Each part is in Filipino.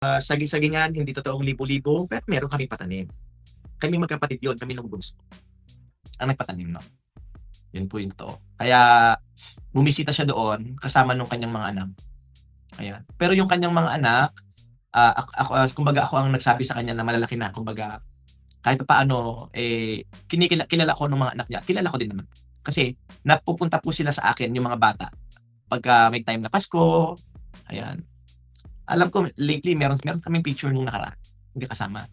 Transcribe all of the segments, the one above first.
Saging-sagingan, hindi totoong libo-libo, pero meron kaming patanim. Kaming magkapatid yun, kami nung bunso ang nagpatanim nun. Yun po yung totoo. Kaya bumisita siya doon kasama nung kanyang mga anak. Ayan. Pero yung kanyang mga anak, ako, kumbaga ako ang nagsabi sa kanya na malalaki na. Kumbaga, kahit paano, kilala ko ng mga anak niya. Kilala ko din naman. Kasi, napupunta po sila sa akin, yung mga bata. Pagka may time na Pasko, ayan. Alam ko, lately, meron kaming picture nung nakaraan. Hindi kasama.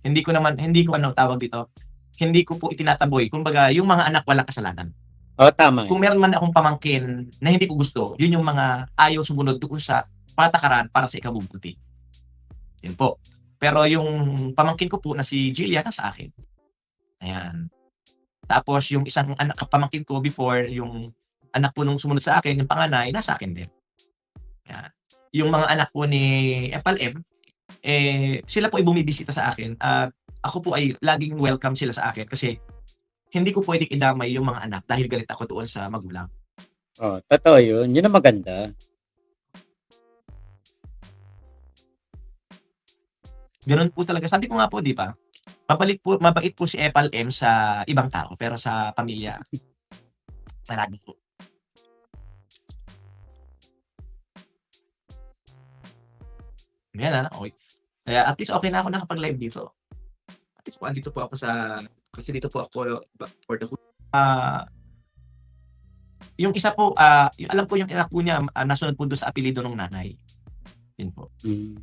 Hindi ko ano tawag dito, hindi ko po itinataboy. Kumbaga, yung mga anak walang kasalanan. Oo, tama Kung yan. meron man akong pamangkin na hindi ko gusto, yun yung mga ayaw sumunod doon sa patakaran para sa ikabubuti. Yun po. Pero yung pamangkin ko po na si Jillian nasa akin. Ayan. Tapos yung isang anak pamangkin ko before, yung anak po nung sumunod sa akin, yung panganay, nasa akin din. Ayan. Yung mga anak po ni FLM, sila po ay bumibisita sa akin at ako po ay laging welcome sila sa akin kasi hindi ko pwedeng idamay yung mga anak dahil galit ako doon sa magulang. Oo, totoo yun. Yun ang maganda. Gano'n po talaga. Sabi ko nga po, 'di ba? Mabait po si FLM sa ibang tao, pero sa pamilya, marami po. Ayan, okey. Kaya at least okey na ako nakapag-live dito. At least po andito po ako kasi dito po ako for the yung isa po, yung alam ko yung anak po niya, nasunod po dun sa apelyido nung nanay. Yun po. Hmm.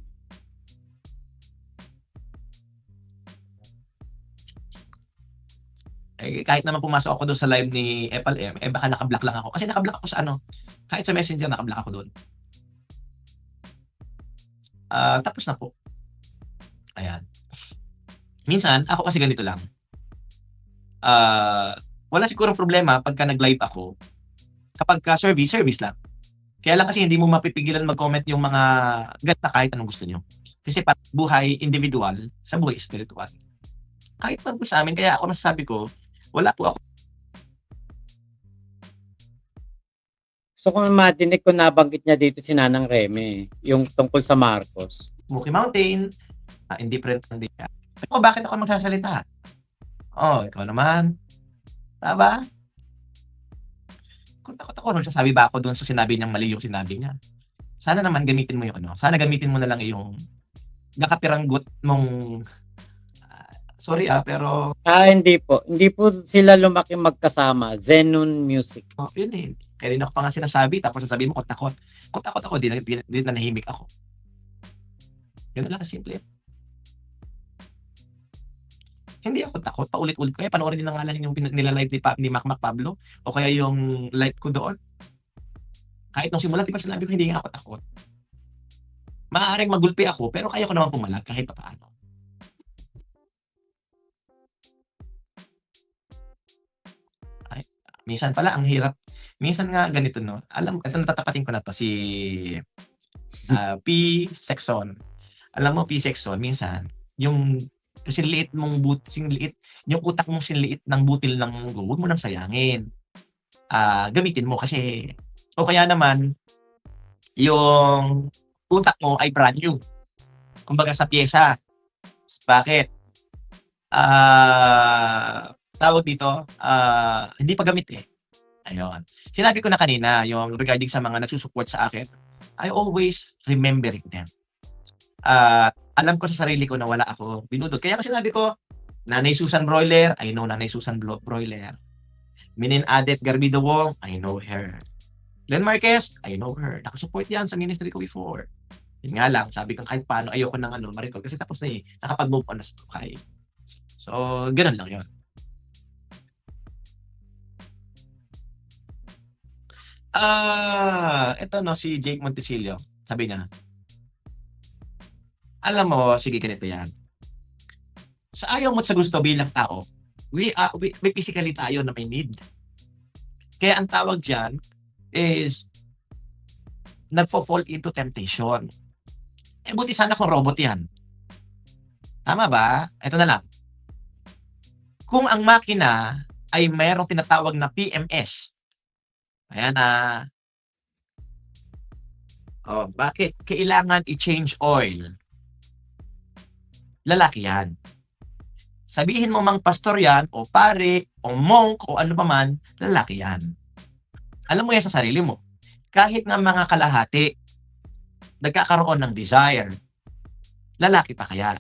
Kahit naman pumasok ako dun sa live ni FLM, baka naka-block lang ako. Kasi naka-block ako sa ano, kahit sa Messenger naka-block ako dun. Tapos na po. Ayan. Minsan, ako kasi ganito lang. Wala sigurong problema pagka nag-live ako. Kapagka service, service lang. Kaya lang kasi hindi mo mapipigilan mag-comment yung mga na kahit anong gusto nyo. Kasi buhay individual sa buhay spiritual. Kahit pa po sa amin, kaya ako masasabi ko, wala po ako So kung madinig ko nabanggit niya dito si Nanang Reme, yung tungkol sa Marcos. Smoky Mountain, indifferent lang din. Ako, bakit ako magsasalita? Oh, ikaw naman. Tama? Kung takot ako, magsasabi ba ako doon sa sinabi niyang mali yung sinabi niya? Sana naman gamitin mo yung ano, sana gamitin mo na lang yung nakapiranggot mong sorry pero Hindi po. Hindi po sila lumaki magkasama. Zenon Music. yun eh. Kaya rin ako pa nga sinasabi, tapos sasabihin mo kung takot. Kung takot ako, di nanahimik ako. Yun na lang simple. Hindi ako takot, paulit-ulit ko. Kaya panoorin niyo na nga lang yung nila-live ni Mac Pablo o kaya yung live ko doon. Kahit nung simula, di ba sinabi ko hindi nga ako takot. Maaaring magulpi ako, pero kaya ko naman pumalag kahit papaano. Ay, minsan pala ang hirap. Minsan nga ganito, no? Alam, ito natatapatin ko na to si P. Sexon. Alam mo, P. Sexon, minsan, yung kasi liit mong liit, yung utak mong sinliit ng butil ng munggo, huwag mo nang sayangin. Gamitin mo kasi, o kaya naman, yung utak mo ay brand new. Kumbaga sa pyesa. Bakit? Tawag dito, hindi pa gamit eh. Ayun. Sinabi ko na kanina, yung regarding sa mga nagsusupport sa akin, I always remembering them. Alam ko sa sarili ko na wala ako binudot. Kaya kasi sinabi ko, Nanay Susan Broiler, I know Nanay Susan Broiler. Minin Adet Garbido Wong, I know her. Len Marquez, I know her. Nakasupport yan sa ministry ko before. Yun nga lang, sabi ko kahit paano ayoko ng ma-record kasi tapos na eh. Nakapag-move on na sa buhay. So, ganun lang yun. Ito no, si Jake Montesilio, sabi niya, alam mo, sige ganito yan. Sa ayaw mo at sa gusto bilang tao, we physically tayo na may need. Kaya ang tawag dyan is nagfo-fall into temptation. Buti sana kung robot yan. Tama ba? Ito na lang. Kung ang makina ay mayroong tinatawag na PMS, ayan Oh, bakit kailangan i-change oil? Lalaki yan. Sabihin mo mang pastor yan, o pare, o monk, o ano pa man, lalaki yan. Alam mo yan sa sarili mo. Kahit nga mga kalahati, nagkakaroon ng desire, lalaki pa kaya.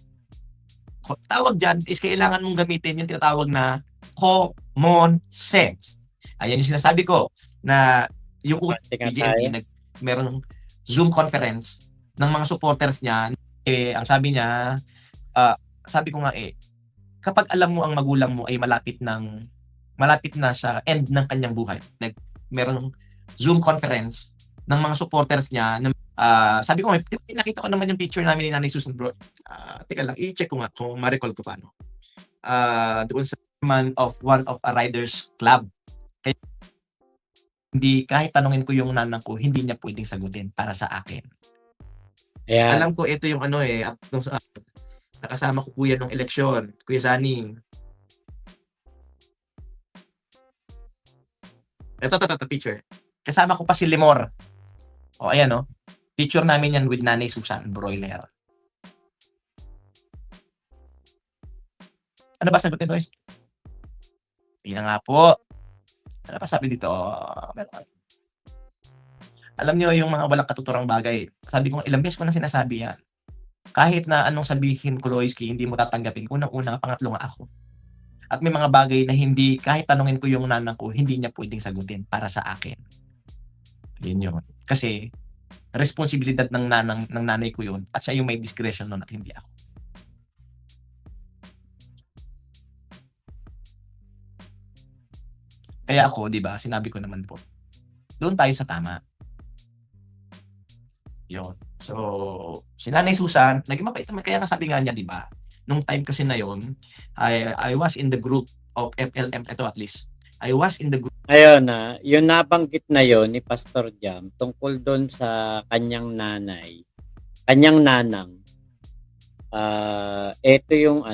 Tawag dyan is kailangan mong gamitin yung tinatawag na common sense. Ayan yung sinasabi ko na yung Tingnan BGMP, tayo. meron Zoom conference ng mga supporters niya. Ang sabi niya, sabi ko nga kapag alam mo ang magulang mo ay malapit na sa end ng kanyang buhay, meron Zoom conference ng mga supporters niya. Sabi ko nga, nakita ko naman yung picture namin ni Nanay Susan bro. Teka lang, i-check ko nga kung ma-recall ko paano. Doon sa man of one of a riders club. Kaya, hindi, kahit tanungin ko yung nanang ko, hindi niya pwedeng sagutin para sa akin. Ayan. Alam ko ito yung nakasama ko po yan ng eleksyon, Kuya Zani. Ito, picture. Kasama ko pa si Limor. O, ayan o. Picture namin yan with Nanay Susan Broiler. Ano ba sabi ko, Noise? Yun na nga po. Ano pa sabi dito? Alam niyo yung mga walang katuturang bagay. Sabi ko, ilang beses ko na sinasabi yan. Kahit na anong sabihin ko, Loiski, hindi mo tatanggapin. Unang-una, pangatlo nga ako. At may mga bagay na hindi, kahit tanungin ko yung nanang ko, hindi niya pwedeng sagutin para sa akin. Yun yun. Kasi, responsibilidad ng nanay ko yun at siya yung may discretion nun at hindi ako. Kaya ako, di ba, sinabi ko naman po, doon tayo sa tama. Yun. So, si Nanay Susan, naging mabait naman. Kaya nga sabi nga niya, di ba, nung time kasi na yun, I was in the group of FLM, ito at least, I was in the group. Ayun na, yung nabanggit na yon ni Pastor Jam tungkol doon sa kanyang nanay, kanyang nanang. Ito yung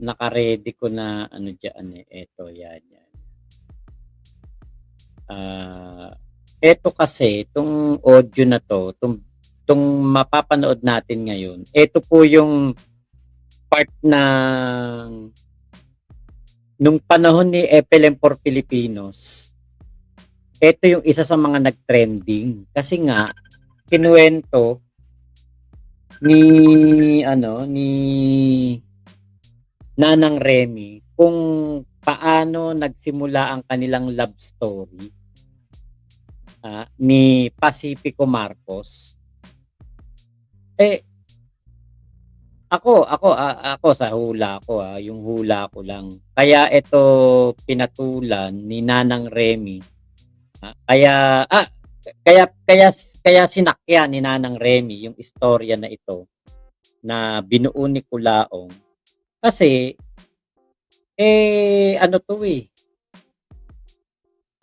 naka-ready ko na diyan ito yan. Ito kasi itong audio na to, itong mapapanood natin ngayon. Ito po yung part ng nung panahon ni FLM for Filipinos. Ito yung isa sa mga nag-trending kasi nga kinuwento ni Nanang Remy kung paano nagsimula ang kanilang love story ni Pacifico Marcos. Ako sa hula ko yung hula ko lang. Kaya ito pinatulan ni Nanang Remy. Kaya sinakya ni Nanang Remy yung istorya na ito na binuo ni Kulaong. Kasi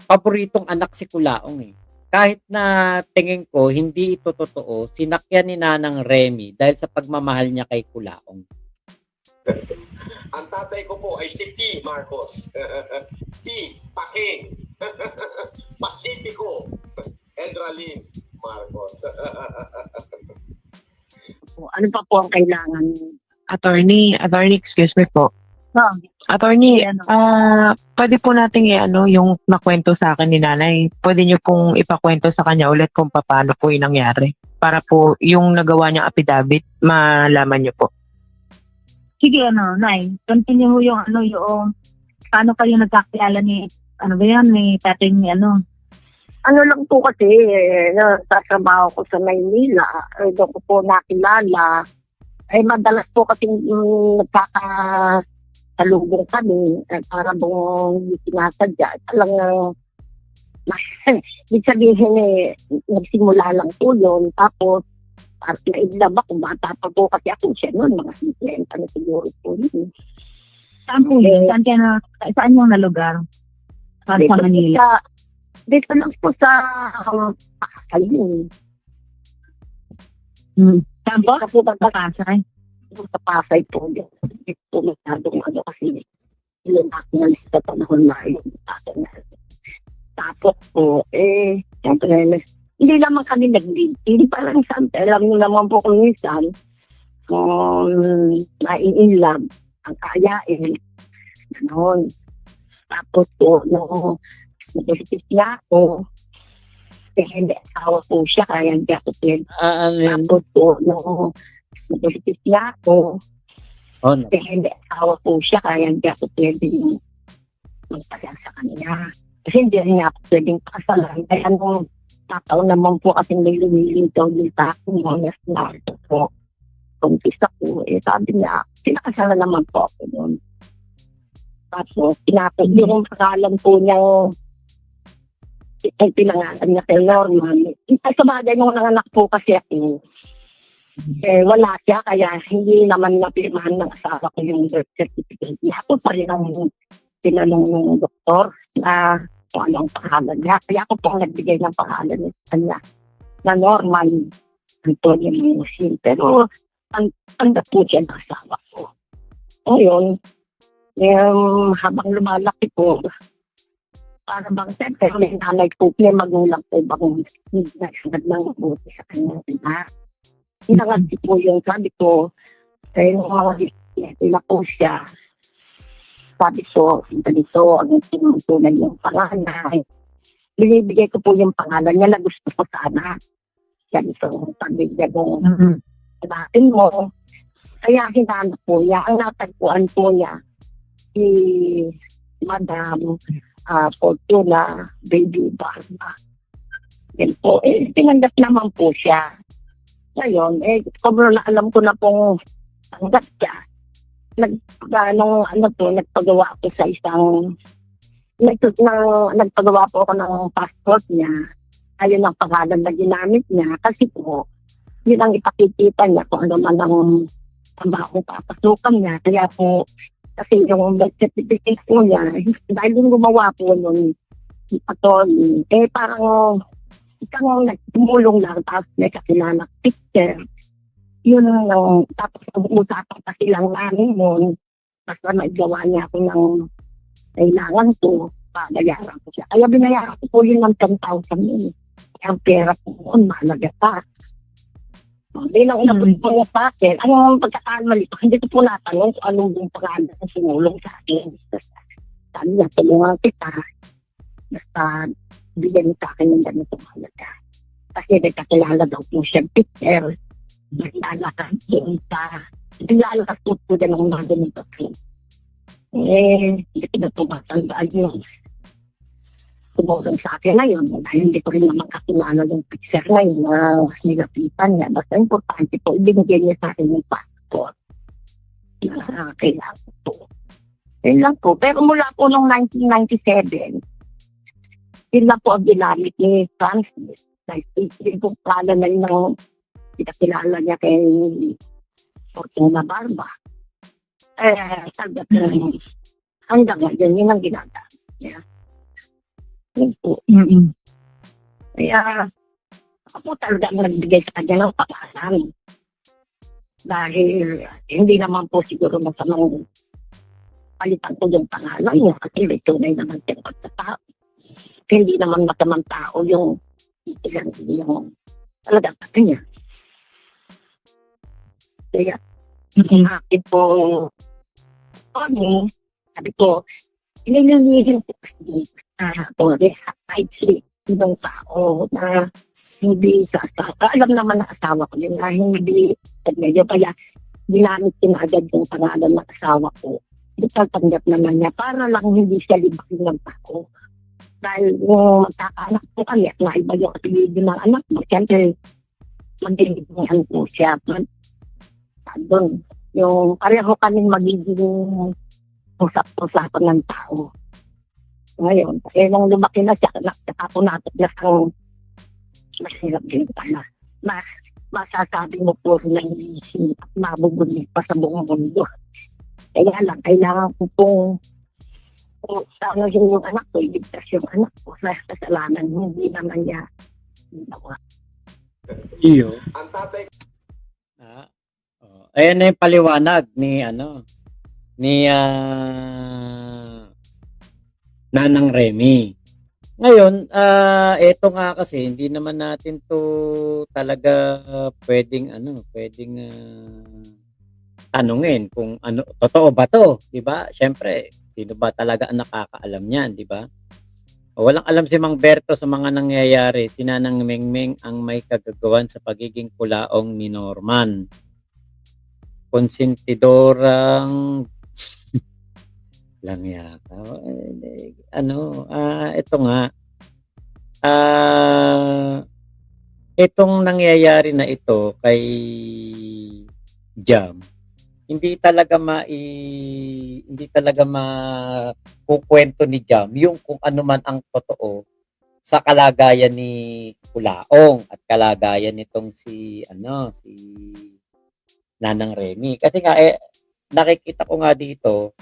paboritong anak si Kulaong Kahit na tingin ko hindi ito totoo, sinakyan ni Nanang Remy dahil sa pagmamahal niya kay Kulaong. Ang tatay ko po ay si P. Marcos. Si Paking. Pacifico. Edralin Marcos. Ano pa po ang kailangan? Attorney, excuse me po. Attorney, pwede po nating yung nakwento sa akin ni nanay. Pwede niyo pong ipakwento sa kanya ulit kung paano po yung nangyari. Para po yung nagawa niyang affidavit, malaman niyo po. Sige, Nay. Continue mo yung paano kayo nagkakilala ni tatay ni Ano lang po kasi, nagtatrabaho ko sa Maynila. Doon ko po nakilala. Madalas po kasi nagkakasalubong kami. Para bong sinasadya. Talang ibig sabihin nagsimula lang po yun. Tapos, at naidlab ako, bata pa po kasi ako siya noon. Mga 50 na siguro po yun. Saan po yun? Saan yung na lugar? Saan sa Manila? Dito lang po sa Pasay. Saan po? Kasi Pasay? sa Pasay po. Dito po masyadong kasi ilang natin sa panahon na yun. Tapos po, siyempre, hindi naman kami nag-lead. Hindi parang sante. Alam niyo naman po kung minsan, kung nai-inlove, ang kayain, gano'n. Tapos po, nung sinilitis niya ako, hindi asawa po siya, kaya hindi ako pwede. Ano yun? Tapos po, nung sinilitis niya ako, Oh, no. hindi asawa po siya, kaya hindi ako pwede magpasal sa kanya. Kasi hindi rin niya ako pwedeng pakasalan. Kaya nung tataon naman po kasi may lumilitaw dito ako, mga narito po. Kumpisa ko, sabi niya, pinakasalan naman po ako noon. Tapos, pinapag yung pangalan po niyang ay pinangalan niya kay Norman. Ay, sa bagay nung nanganak po kasi ako, wala siya, kaya hindi naman napirmahan ng asawa ko yung birth certificate. Ako pa rin ang tinanong ng doktor na kung anong pangalan niya. Kaya ako po ang nagbigay ng pangalan niya sa kanya na Norman Antonio Musin. Pero ang po siya ng asawa ko. Ngayon, habang lumalaki po, para bang siyempre may nanay ko, may magulang ko bang hindi na sunod ng mabuti sa kanyang ina. Inangati po yung sabi ko, yung mga ina po siya. Sabi ko, ganito, ang tinutunan yung panganay. Binibigay ko po yung pangalan niya na gusto ko sana. Sabi ko, pamilya mo, natin mo. Kaya hinanap po niya, ang natagpuan po niya, si Madam Fortuna Baby Barba. Yan po, tinanggap naman po siya. Ngayon, sobrang alam ko na pong tanggap siya. Nagpagawa ako sa isang, nagpagawa po ako ng passport niya. Ayun ang pangalan na ginamit niya. Kasi po, yun ang ipakikita niya kung ano man ang trabaho papasukan niya. Kaya po, kasi yung birth certificate po niya, dahil yung gumawa po nun, attorney, parang isang nagtumulong lang, tapos may kakilala picture. Yun lang, tapos usapan pa silang namin nun, tapos nagawa niya ako ng kailangan ko, pagayaran ko siya. Kaya binayaran ko po yun ng 10,000 yun. Ang pera po noon, mahalaga pa. Hindi lang inabot niya sa akin. Ang pagkakamali ko, hindi ko po natanong kung anong buong pangalan ang sinulong sa akin. Sabi niya, tulungan kita. Basta, bigyan sa akin ng ganitong halaga. Kasi nagkakilala daw po siya, Peter. Naglalakad siya. Naglalakad po po din ang mga ganito. Hindi ko na tumatandaan yun. Tumulong sa akin ngayon. Dahil hindi ko rin naman kakilala yung picture ngayon na nilapitan niya. Basta importante po, ibinigyan niya sa akin yung passport. Kailangan po. Yun lang po. Pero mula po noong 1997, yun lang po ang ginamit ni Francis. Dahil yung pong pala na yun ang pinakilala niya kay Fortuna Barba. Sabi ko hanggang ngayon, yun ang ginagamit niya. Yun po. Kaya, ako talaga ang nagbigay sa kanya ng pangalan. Dahil hindi naman po siguro masamang palitan ko yung pangalan niya kasi may tunay naman yung pagkatao. Hindi naman masamang tao yung ilang yung talagang pati niya. Kaya, akin po, sabi ko, inililihin ko kasi po sa kahit ibang tao na hindi sa asawa. Alam naman na asawa ko yun na hindi medyo kaya ginamit agad yung pangalan ng asawa ko. Itatanggap naman niya para lang hindi siya libakin ng tao. Dahil magkakaanak po kami at naiba yung apelido ng anak mo. Siyempre, magdilihan po siya. Doon, yung pareho kami magiging usap-usapan ng tao. Ngayon, nung lumaki na siya, nakatapunatot na ang masirap din pala. Masasabi mo po na iisip at mabubuli pa sa buong mundo. Kaya lang, kailangan ko pong ano yung anak ko, iligtas yung anak ko sa kasalanan, hindi naman niya ginawa. Iyo. Ang tatay Ayan na yung paliwanag ni Nanang Remy. Ngayon, eto nga kasi hindi naman natin 'to talaga puwedeng ano, puwedeng, tanungin kung ano, totoo ba 'to, 'di ba? Siyempre, sino ba talaga ang nakakaalam niyan, 'di ba? Walang alam si Mang Berto sa mga nangyayari, si Nanang Mengmeng ang may kagagawan sa pagiging kulaong ni Norman. Konsentidorang lang yata, ano, ito nga, itong nangyayari na ito kay Jam, hindi talaga makukuwento ni Jam yung kung ano man ang totoo sa kalagayan ni Kulaong at kalagayan nitong si ano, si Nanang Remy. Kasi nga, nakikita ko nga dito,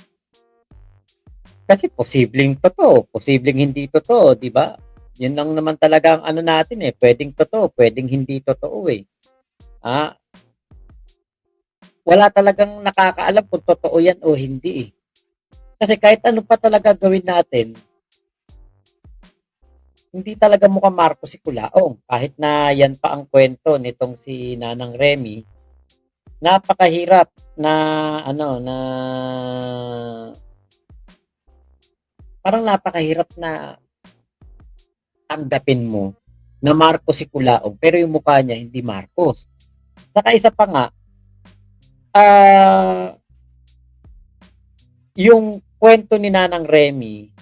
kasi posibleng totoo, posibleng hindi totoo, 'di ba? Yun lang naman talaga ang ano natin, puwedeng totoo, puwedeng hindi totoo, eh. Ah, wala talagang nakakaalam kung totoo 'yan o hindi, eh. Kasi kahit ano pa talaga gawin natin, hindi talaga mukhang Marcos si Kulaong. Kahit na 'yan pa ang kwento nitong si Nanang Remy, napakahirap na ano, na parang napakahirap na tanggapin mo na Marcos si Kulaong pero yung mukha niya hindi Marcos. Saka isa pa nga, yung kwento ni Nanang Remy,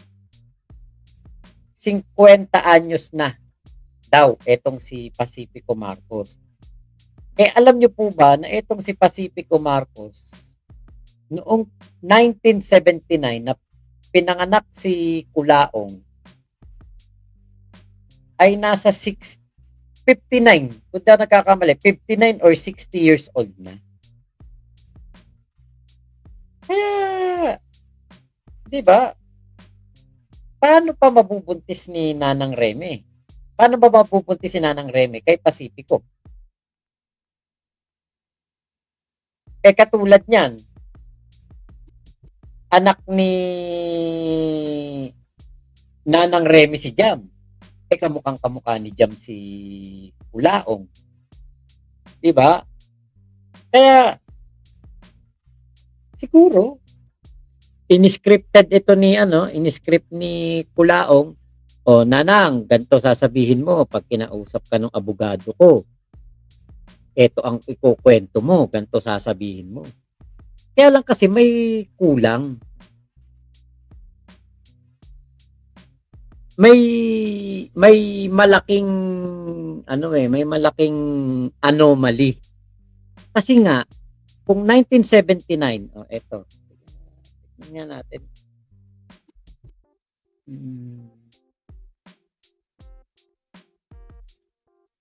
50 anyos na daw etong si Pacifico Marcos. Alam niyo po ba na etong si Pacifico Marcos, noong 1979 na pinanganak si Kulaong, ay nasa 59, kung di ako nagkakamali, 59 or 60 years old na. Kaya, di ba, paano pa mabubuntis ni Nanang Remy? Paano ba mabubuntis si Nanang Remy kay Pacifico? Katulad niyan, anak ni Nanang Remy si Jam. Kamukhang kamukha ni Jam si Kulaong. 'Di ba? Kaya siguro iniscripted ito ni iniscript ni Kulaong. O Nanang, ganito sasabihin mo pag kinausap ka ng abogado ko. Ito ang ikukwento mo, ganito sasabihin mo. Kaya lang kasi may kulang. May malaking may malaking anomaly. Kasi nga kung 1979, eto. Tingnan natin.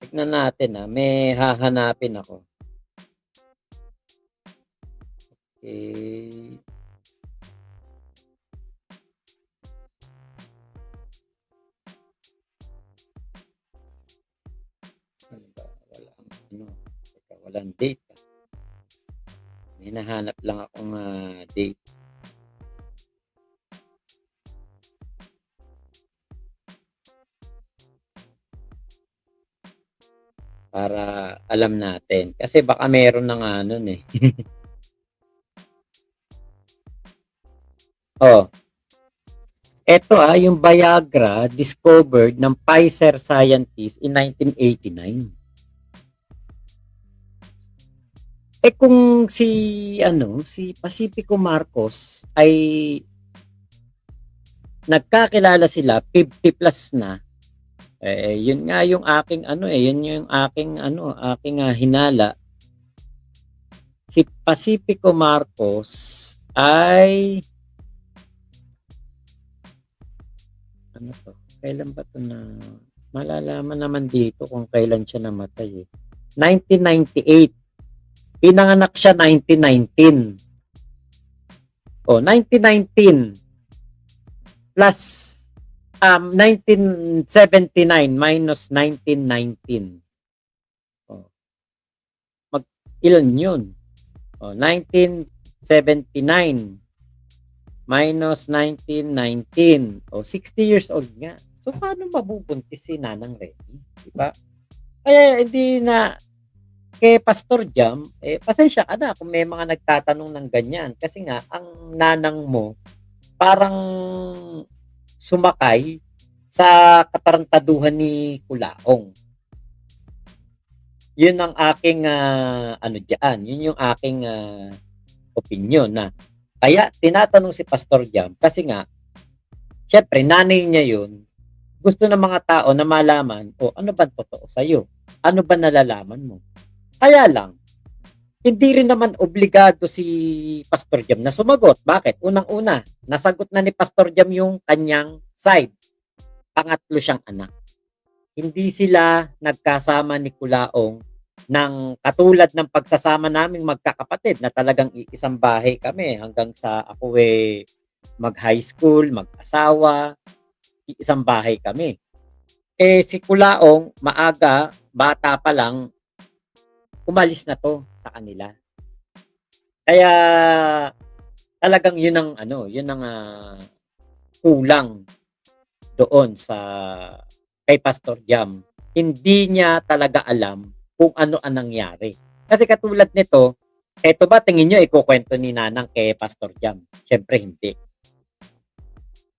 Tignan natin, may hahanapin ako. Okay. Walang date. May nahanap lang akong date. Para alam natin. Kasi baka meron na nga nun eh. Ito yung Viagra discovered ng Pfizer scientists in 1989. Kung si Pacifico Marcos ay nagkakilala sila 50 plus na, yun nga yung aking aking hinala. Si Pacifico Marcos ay kailan ba ito na malalaman naman dito kung kailan siya namatay 1998. Pinanganak siya 1919. 1919 plus 1979 minus 1919. Ilan yun? 1979 minus 1919. 60 years old nga. So, paano mabubuntis si Nanang Remy? Di ba? Kaya hindi na kay Pastor Jam, pasensya ka na kung may mga nagtatanong ng ganyan. Kasi nga, ang nanang mo, parang sumakay sa katarantaduhan ni Kulaong. Yun ang aking, yun yung aking opinion na kaya tinatanong si Pastor Jam kasi nga, syempre, nanay niya yun, gusto ng mga tao na malaman, ano ba totoo sa'yo? Ano ba nalalaman mo? Kaya lang, hindi rin naman obligado si Pastor Jam na sumagot. Bakit? Unang-una, nasagot na ni Pastor Jam yung kanyang side. Pangatlo siyang anak. Hindi sila nagkasama ni Kulaong ng katulad ng pagsasama naming magkakapatid na talagang isang bahay kami hanggang sa ako mag-high school, mag-asawa, isang bahay kami. Si Kulaong, maaga, bata pa lang, umalis na to sa kanila. Kaya talagang yun ang kulang doon sa kay Pastor Jam. Hindi niya talaga alam kung ano ang nangyari. Kasi katulad nito, eto ba tingin niyo ikukwento ni Nanang kay Pastor Jam? Syempre hindi.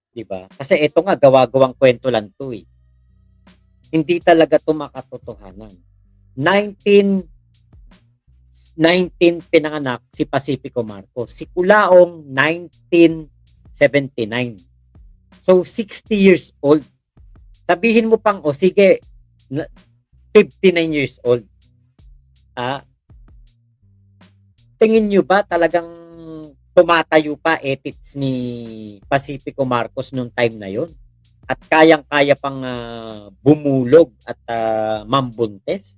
'Di ba? Kasi ito nga gawa-gawang kwento lang 'to eh. Hindi talaga 'to makatotohanan. 19 pinanganak si Pacifico Marcos. Si Kulaong 1979. So 60 years old. Sabihin mo pang sige 59 years old. Tingin nyo ba talagang tumatayo pa ethics ni Pacifico Marcos nung time na yon? At kayang-kaya pang bumulog at mambuntes?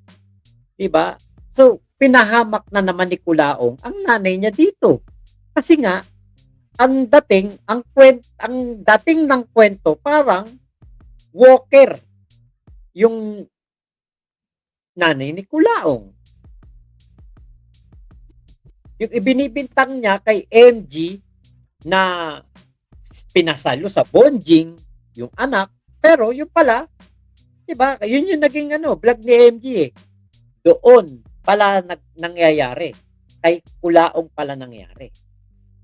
Diba? So, pinahamak na naman ni Kulaong ang nanay niya dito. Kasi nga, ang dating ng kwento parang Walker yung nanay ni Kulaong. Yung ibinibintang niya kay MG na pinasalo sa bonjing yung anak, pero yung pala, diba, yun yung naging vlog ni MG eh. Doon pala nangyayari. Kay Kulaong pala nangyari.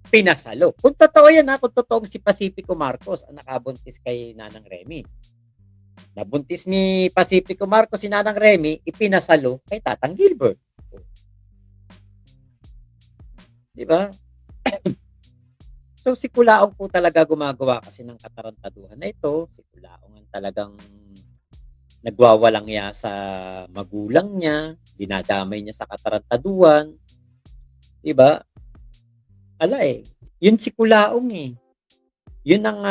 Pinasalo. Kung totoo yan kung totoong si Pacifico Marcos ang nakabuntis kay Nanang Remy. Nabuntis ni Pacifico Marcos si Nanang Remy, ipinasalo kay Tatang Gilbert. Diba? So si Kulaong po talaga gumagawa kasi ng katarantaduhan na ito. Si Kulaong ang talagang nagwawalang ya sa magulang niya, dinadamay niya sa katarantaduhan. Diba? Yun si Kulaong eh. Yun ang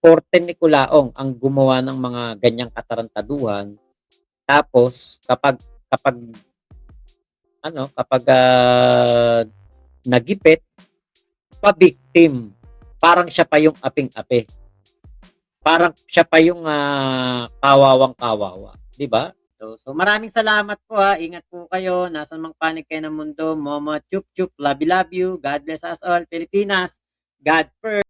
forte ni Kulaong, ang gumawa ng mga ganyang katarantaduhan. Tapos kapag nagipit, pa-victim. Parang siya pa yung aping-ape. Parang siya pa yung kawawang-kawawa. Diba? So maraming salamat po Ingat po kayo. Nasaan mang panig kayo ng mundo. Momo, chup chup, love you. God bless us all. Pilipinas, God first.